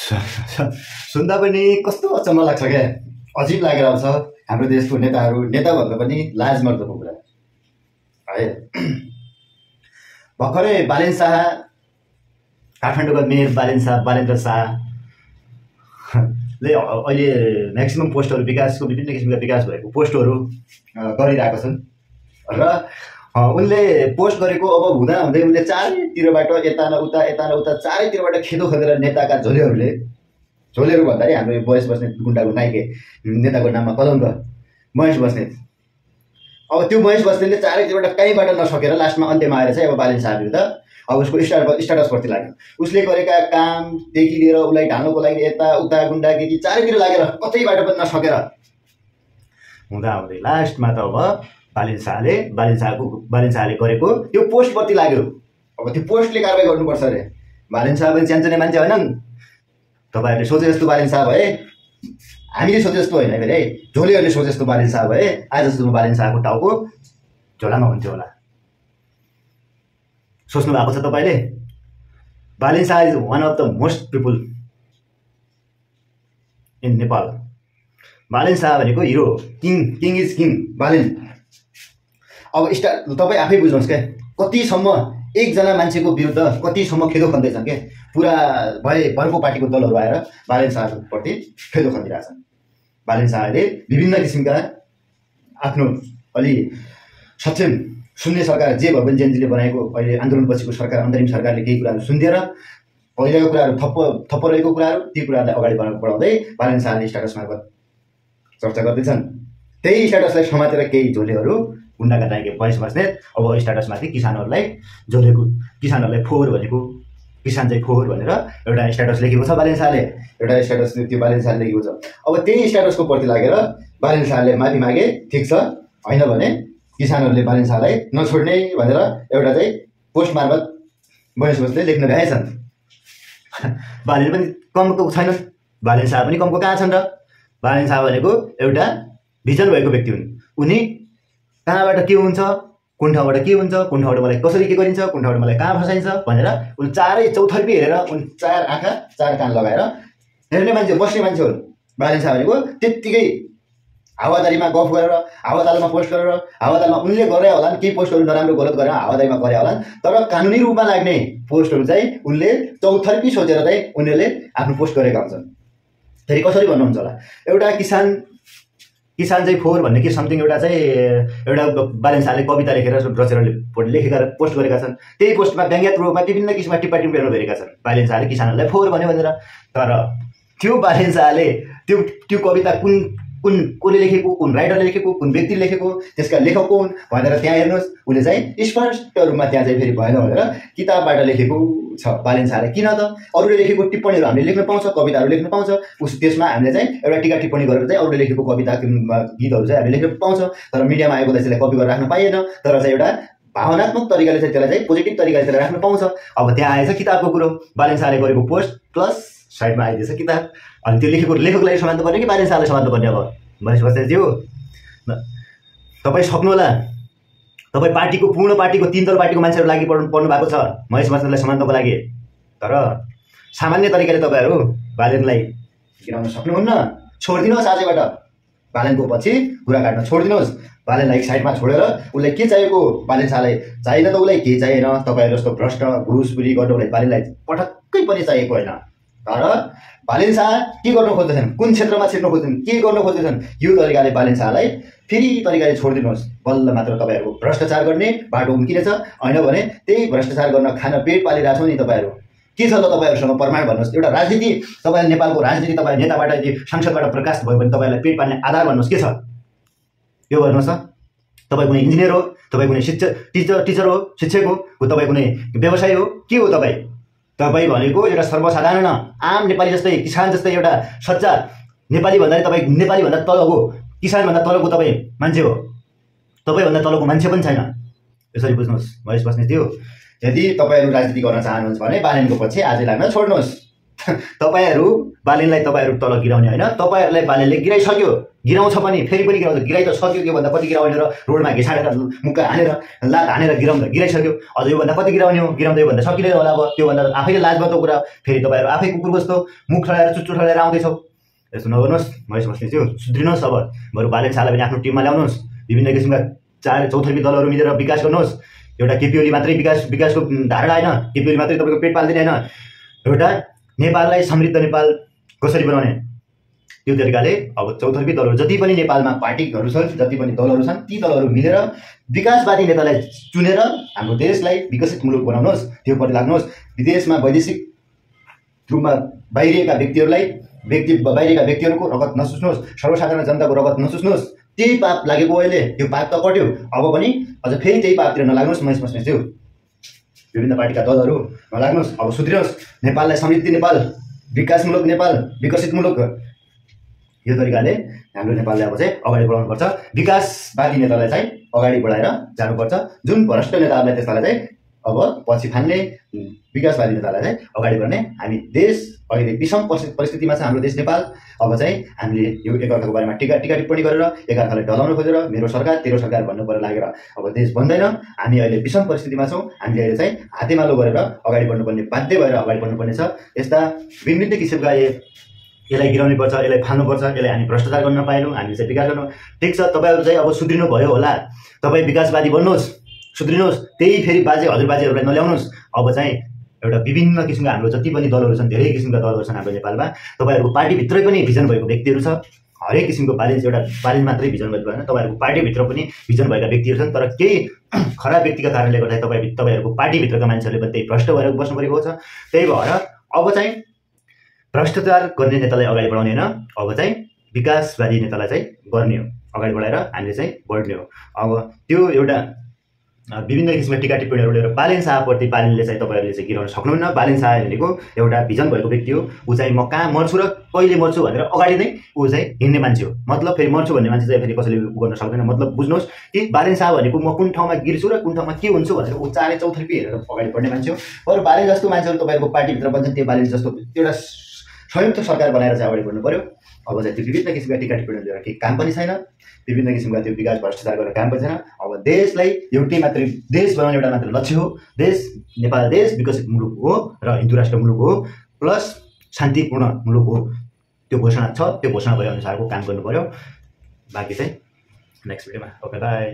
सुन्दा पनि कस्तो अचम्म लाग्छ क्या, अजिब लागेर आउँछ। हाम्रो देशको नेताहरू, नेता भन्दा पनि लाज मर्दोको कुरा है। भर्खरै बालेन शाह, काठमाडौँका मेयर बालेन्द्र शाहले अहिले म्याक्सिमम पोस्टहरू विकासको विभिन्न किसिमका विकास भएको पोस्टहरू गरिरहेका छन् र उनले पोस्ट गरेको अब हुँदा हुँदै उनले चारैतिरबाट यता न उता चारैतिरबाट खेदो खेदेर नेताका झोलेहरू भन्दाखेरि हाम्रो महेश बस्नेत गुन्डाको नाइके नेताको नाममा कलङ्क महेश बस्नेत। अब त्यो महेश बस्नेतले चारैतिरबाट कहीँबाट नसकेर लास्टमा अन्त्यमा आएर चाहिँ अब बालेन शाह विरुद्ध अब उसको स्ट्याटसप्रति लाग्यो। उसले गरेका कामदेखि लिएर उसलाई ढाल्नुको लागि यता उता गुन्डागिरी चारैतिर लागेर कतैबाट पनि नसकेर हुँदा हुँदै लास्टमा त अब बालेन शाहले गरेको त्यो पोस्टप्रति लाग्यो। अब त्यो पोस्टले कारवाही गर्नुपर्छ अरे। बालेन शाह पनि च्यान्चने मान्छे होइनन्। तपाईँहरूले सोचे जस्तो बालेन शाह भए, हामीले सोचे जस्तो होइन फेरि है, झोलेहरूले सोचे जस्तो बालेन शाह भए आज जस्तो बालेन शाहको टाउको झोलामा हुन्थ्यो होला। सोच्नु भएको छ तपाईँले? Balen Shah is one of the most people in Nepal. Balen Shah भनेको hero, king is king Balen. अब तपाईँ आफै बुझ्नुहोस् क्या, कतिसम्म एकजना मान्छेको विरुद्ध कतिसम्म खेदो खन्दैछन् क्या। पुरा भरको पार्टीको दलहरू आएर बालेन शाहप्रति खेदो खनिरहेछन्। बालेन शाहले विभिन्न किसिमका आफ्नो अलि सक्षम सुन्ने सरकार जे भए पनि जेनजीले बनाएको अहिले आन्दोलनपछिको सरकार, अन्तरिम सरकारले केही कुराहरू सुनिदिएर पहिलाको कुराहरू थप्प रहेको कुराहरू ती कुराहरूलाई अगाडि बढाउँदै बालेन शाहले स्ट्याटस मार्फत चर्चा गर्दैछन्। त्यही स्ट्याटसलाई समातेर केही झोलेहरू गुन्डाका नायक महेश बस्नेत अब स्ट्याटसमाथि किसानहरूलाई फोहोर भनेको, किसान चाहिँ फोहोर भनेर एउटा स्ट्याटस लेखेको छ बालेन शाहले। एउटा स्ट्याटस त्यो बालेन शाहले लेखेको छ। अब त्यही स्ट्याटसको प्रति लागेर बालेन शाहले माफी मागे, ठिक छ, होइन भने किसानहरूले बालेन शाहलाई नछोड्ने भनेर एउटा चाहिँ पोस्ट मार्फत महेश बस्नेतले लेख्न भ्याएछन्। बालेन पनि कमको छैनन्, बालेन शाह पनि कमको कहाँ छन् र? बालेन शाह भनेको एउटा भिजन भएको व्यक्ति हुन्। उनी कहाँबाट के हुन्छ, कुन ठाउँबाट के हुन्छ, कुन ठाउँबाट मलाई कसरी के गरिन्छ, कुन ठाउँबाट मलाई कहाँ फसाइन्छ भनेर उनी चारै चौथर्पी हेरेर उनी चार आँखा चार कान लगाएर हेर्ने मान्छे, बस्ने मान्छे हुन्। बालेन शाह भनेको त्यत्तिकै हावादारीमा गफ गरेर, हावातालमा पोस्ट गरेर, हावातालमा उनले गरे होलान्, केही पोस्टहरू नराम्रो गलत गरेर हावादारीमा गरे होलान्, तर कानुनी रूपमा लाग्ने पोस्टहरू चाहिँ उनले चौथर्पी सोचेर चाहिँ उनीहरूले आफ्नो पोस्ट गरेका हुन्छन्। फेरि कसरी भन्नुहुन्छ होला, एउटा किसान चाहिँ फोहोर भन्ने के समथिङ एउटा बालेन शाहले कविता लेखेर रचेर लेखेका पोस्ट गरेका छन्। त्यही पोस्टमा व्यङ्ग्यात्मक रूपमा विभिन्न किसिमका टिप्पणी भेटेका छन् बालेन शाहले किसानहरूलाई फोहोर भन्यो भनेर। तर त्यो बालेन शाहले त्यो कविता कसले लेखेको, कुन राइटरले लेखेको, कुन व्यक्तिले लेखेको, त्यसका लेखक कुन भनेर त्यहाँ हेर्नुहोस्, उसले चाहिँ स्पष्ट रूपमा त्यहाँ चाहिँ फेरि भएन भनेर किताबबाट लेखेको छ बालेन शाहले। किन त अरूले लेखेको टिप्पणीहरू हामीले लेख्न पाउँछ, कविताहरू लेख्न पाउँछ, त्यसमा हामीले चाहिँ एउटा टिका टिप्पणी गरेर चाहिँ अरूले लेखेको कविता गीतहरू चाहिँ हामीले लेख्न पाउँछ। तर मिडियामा आएको त्यसलाई कपी गरेर राख्न पाइएन। तर चाहिँ एउटा भावनात्मक तरिकाले चाहिँ त्यसलाई चाहिँ पोजिटिभ तरिकाले त्यसलाई राख्न पाउँछ। अब त्यहाँ आएछ किताबको कुरो, बालेन शाहले गरेको पोस्ट प्लस साइडमा आइदिएछ किताब। अनि त्यो लेखकलाई समात्नु पर्ने कि बालेन शाहले समात्नु पर्ने? अब महेश बस्नेतज्यू तपाईँ सक्नुहोला, तपाईँ पूर्ण पार्टीको 3 दल पार्टीको मान्छेहरू लागि पर्नु भएको छ महेश बस्नेतलाई समात्नको लागि। तर सामान्य तरिकाले तपाईँहरू बालेनलाई गिराउन सक्नुहुन्न। छोडिदिनुहोस् आजबाट, बालेनको पछि कुरा काट्न छोडिदिनुहोस्। बालेनलाई एक साइडमा छोडेर उसलाई के चाहिएको, बालेन शाहलाई चाहिएन त उसलाई केही चाहिएन। तपाईँहरू जस्तो भ्रष्ट घुसबुरी गर्नुलाई बालेनलाई पटक्कै पनि चाहिएको होइन। तर बालेन शाह के गर्न खोज्दैछन्, कुन क्षेत्रमा छिर्न खोज्छन्, के गर्न खोज्दैछन्, यो तरिकाले बालेन शाहलाई फेरि तरिकाले छोडिदिनुहोस्। बल्ल मात्र तपाईँहरूको भ्रष्टाचार गर्ने बाटो उम्किनेछ। होइन भने त्यही भ्रष्टाचार गर्न खान पेट पालिरहेको छौँ नि तपाईँहरू। के छ त तपाईँहरूसँग प्रमाण भन्नुहोस्। एउटा राजनीति, तपाईँले नेपालको राजनीति तपाईँ नेताबाट सांसदबाट प्रकाश भयो भने तपाईँलाई पेट पाल्ने आधार भन्नुहोस् के छ? यो भन्नुहोस् त। तपाईँ कुनै इन्जिनियर हो, तपाईँ कुनै टिचर हो, शिक्षक हो, तपाईँ कुनै व्यवसायी हो, के हो तपाईँ? तपाईँ भनेको एउटा सर्वसाधारण आम नेपाली जस्तै, किसान जस्तै एउटा सच्चा नेपाली भन्दाखेरि तपाईँ नेपालीभन्दा तलको, किसानभन्दा तलको तपाईँ मान्छे हो। तपाईँभन्दा तलको मान्छे पनि छैन। यसरी बुझ्नुहोस् महेश बस्नेतज्यू। यदि तपाईँहरू राजनीति गर्न चाहनुहुन्छ भने बालेनको पछि आजै लाग्न छोड्नुहोस्। तपाईहरु बालेनलाई तपाईहरु तल गिराउने हैन, तपाईहरुलाई बालेनले गिराइसक्यो, गिराउँछ पनि, फेरि पनि गिराउँछ, गिराइ त सक्यो, यो भन्दा कति गिराउने र रोडमा घिसाडेर मुक्का हानेर लात हानेर गिराइसक्यो, अझ यो भन्दा कति गिराउने हो, गिराउँदा यो भन्दा सकिँदैन होला। अब त्यो भन्दा आफैले लाजमतो कुरा, फेरि तपाईहरु आफै कुकुर जस्तो मुख ठडाएर चुच्चो ठडाएर आउँदैछौ। यसो नगर्नुहोस्, महेश बस्नेतज्यू, सुध्रिनुहोस्। अब बरु बालेन शाहलाई पनि आफ्नो टिममा ल्याउनुहोस्, विभिन्न किसिमका चौथर्फी दलहरू मिलेर विकास गर्नुहोस्। एउटा केपी ओली मात्रै विकासको धारणा हैन, केपी ओली मात्रै तपाईको पेट पाल्दिने हैन, एउटा नेपाललाई समृद्ध नेपाल कसरी बनाउने त्यो तरिकाले अब चौथर्फी दलहरू जति पनि नेपालमा पार्टीहरू छन्, जति पनि दलहरू छन्, ती दलहरू मिलेर विकासवादी नेतालाई चुनेर हाम्रो देशलाई विकसित मुलुक बनाउनुहोस्, त्योपट्टि लाग्नुहोस्। विदेशमा वैदेशिक रूपमा बाहिरिएका व्यक्तिहरूको रगत नचुस्नुहोस्, सर्वसाधारण जनताको रगत नचुस्नुहोस्। त्यही पाप लागेको अहिले, त्यो पाप त कट्यो, अब पनि अझ फेरि त्यही पापतिर नलाग्नुहोस्। महेश बस्नेतज्यू, विभिन्न पार्टीका दलहरू नलाग्नुहोस्, अब सुध्रिनुहोस्। नेपाललाई समृद्धि नेपाल, विकासमूलक नेपाल, विकसित मुलुक, यो तरिकाले हाम्रो नेपाललाई अब चाहिँ अगाडि बढाउनुपर्छ। विकासवादी नेतालाई चाहिँ अगाडि बढाएर जानुपर्छ। जुन भ्रष्ट नेताहरूलाई त्यस्तालाई चाहिँ अब पछि फान्ने, विकासवादी नेतालाई चाहिँ अगाडि बढ्ने। हामी देश अहिले विषम परिस्थितिमा छ हाम्रो देश नेपाल। अब चाहिँ हामीले यो एकअर्काको बारेमा टिका टिप्पणी गरेर एकअर्कालाई डलाउन खोजेर मेरो सरकार तेरो सरकार भन्नु पर लागेर अब देश बन्दैन। हामी अहिले विषम परिस्थितिमा छौँ। हामीले अहिले चाहिँ हातेमालो गरेर अगाडि बढ्नुपर्ने, बाध्य भएर अगाडि बढ्नुपर्ने छ। यस्ता विभिन्न किसिमका यसलाई गिराउनु पर्छ, यसलाई फाल्नुपर्छ, यसलाई हामी भ्रष्टाचार गर्न नपाएनौँ, हामीले चाहिँ विकास गर्नु। ठिक छ, तपाईँहरू चाहिँ अब सुध्रिनु भयो होला, तपाईँ विकासवादी बन्नुहोस्, सुध्रिनुहोस्। त्यही फेरि हजुरबाजेहरूलाई नल्याउनुहोस्। अब चाहिँ एउटा विभिन्न किसिमका हाम्रो जति पनि दलहरू छन्, धेरै किसिमका दलहरू छन् हाम्रो नेपालमा। तपाईँहरूको पार्टीभित्रै पनि भिजन भएको व्यक्तिहरू छ। हरेक किसिमको एउटा बालिन मात्रै भिजन भएको भएन, तपाईँहरूको पार्टीभित्र पनि भिजन भएका व्यक्तिहरू छन्। तर केही खराब व्यक्तिका कारणले गर्दा तपाईँहरूको पार्टीभित्रका मान्छेहरूले पनि त्यही भ्रष्ट भएर बस्नु परेको छ। त्यही भएर अब चाहिँ भ्रष्टाचार गर्ने नेतालाई अगाडि बढाउने होइन, अब चाहिँ विकासवादी नेतालाई चाहिँ गर्ने हो, अगाडि बढाएर हामीले चाहिँ बढ्ने हो। अब त्यो एउटा विभिन्न किसिमका टिका टिप्पणीहरू लिएर बालेन शाहप्रति बालेनले चाहिँ तपाईँहरूले चाहिँ गिराउन सक्नुहुन्न। बालेन शाह भनेको एउटा भिजन भएको व्यक्ति हो। ऊ चाहिँ म कहाँ मर्छु र कहिले मर्छु भनेर अगाडि नै ऊ चाहिँ हिँड्ने मान्छे हो। मतलब फेरि मर्छु भन्ने मान्छे चाहिँ फेरि कसैले गर्न सक्दैन। मतलब बुझ्नुहोस् कि बालेन शाह भनेको म कुन ठाउँमा गिर्छु र कुन ठाउँमा के हुन्छु भनेर ऊ चारै चौतर्फी हेरेर अगाडि बढ्ने मान्छे हो। बरु बालेन जस्तो मान्छेहरू तपाईँहरूको पार्टीभित्र बन्छन्, त्यो बालेन जस्तो एउटा संयुक्त सरकार बनाएर चाहिँ अगाडि बढ्नु पर्यो। अब चाहिँ त्यो विभिन्न किसिमका टिका टिप्पणी लिएर केही काम पनि छैन, विभिन्न किसिमका त्यो विकास भ्रष्टाचार गरेर काम पनि छैन। अब देशलाई एउटै मात्रै देश बनाउने एउटा मात्र लक्ष्य हो। देश नेपाल देश विकसित मुलुक हो र हिन्दू राष्ट्र मुलुक हो प्लस शान्तिपूर्ण मुलुक हो। त्यो घोषणा छ, त्यो घोषणा भए अनुसारको काम गर्नु पर्यो। बाँकी चाहिँ नेक्स्ट भिडियोमा। Okay, by.